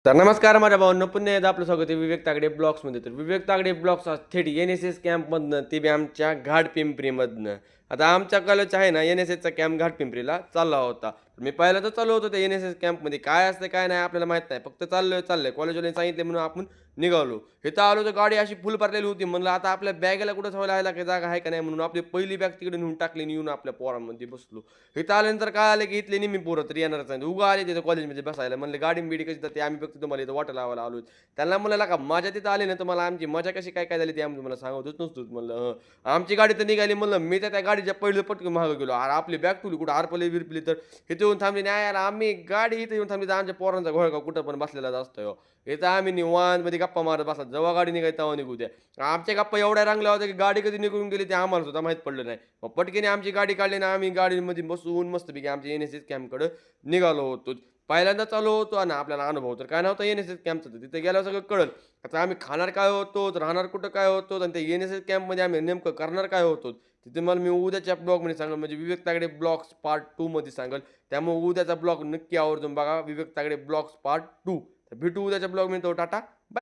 तर नमस्कार माझ्या भावांनो, पुन्हा एकदा आपलं स्वागत आहे विवेक तागडे ब्लॉग्समध्ये. तर विवेक तागडे ब्लॉग्स आज थेट NSS कॅम्पमधनं, ते बी आमच्या घाटपिंपरीमधनं. आता आमच्या कॉलेज आहे ना, NSSचा कॅम्प घाटपिंपरीला चालला होता. मी पहिल्यांदा चालू होतो त्या NSS कॅम्पमध्ये. काय असतं काय नाही आपल्याला माहीत नाही. फक्त चाललोय. कॉलेजवाल्याने सांगितले म्हणून आपण निघालो. इथं आलो तर गाडी अशी फुल भरलेली होती. म्हणलं आता आपल्या बॅगेला कुठं ठेवायला काही जागा आहे का नाही, म्हणून आपली पहिली बॅग तिकडे नेऊन टाकली आणि येऊन आपल्या पोरांमध्ये बसलो. इथं आल्यानंतर काय आलं की इथले निम्मी पोरं तर येणारच नाही. उगा आले तिथं कॉलेजमध्ये बसायला. म्हणले गाडी बिडी कशी जाते, आम्ही फक्त तुम्हाला इथं वाटा लावायला आलोय. त्यांना म्हणलं का मजा तिथं आली ना, तुम्हाला आमची मजा कशी काय काय झाली ते आम्ही तुम्हाला सांगतच नसतोच म्हणलं. आमची गाडी तर निघाली म्हणलं. मी तर त्या गाडीच्या पहिलं पटकन मागं गेलो. अरे आपली बॅग ठेवली कुठं आरपली बिरपली तर इथे येऊन थांबली नाही यार. आम्ही गाडी इथं येऊन थांबली तर आमच्या पोरांचा घोळका कुठं पण बसलेलाच असतोय. इथं आम्ही निवांतमध्ये गप्पा मारत बसला. जेव्हा गाडी निघाली तेव्हा निघू द्या. आमच्या गप्पा एवढ्या रंगल्या होत्या की गाडी कधी निघून गेली ते आम्हाला सुद्धा माहीत पडलं नाही. मग पटकीने आमची गाडी काढली ना, आम्ही गाडीमध्ये बसून मस्तपैकी आमच्या NSS कॅम्पकडं निघालो होतो. पहिल्यांदा चालू होतो आणि आपल्याला अनुभव तर काय नव्हता NSS कॅम्पचा. तिथे गेल्यावर सगळं कळलं. आता आम्ही खाणार काय होतो, राहणार कुठं काय होतो आणि ते NSS कॅम्पमध्ये आम्ही नेमकं करणार काय होतो. तिथे मला मी उद्याच्या ब्लॉगमध्ये सांगेल, म्हणजे विवेक तागडे ब्लॉग्स पार्ट 2 मध्ये सांगेल. त्यामुळे उद्याचा ब्लॉग नक्की आवर्जून बघा, विवेक तागडे ब्लॉग्स पार्ट 2. तर भेटू उद्याच्या ब्लॉगमध्ये. तो टाटा.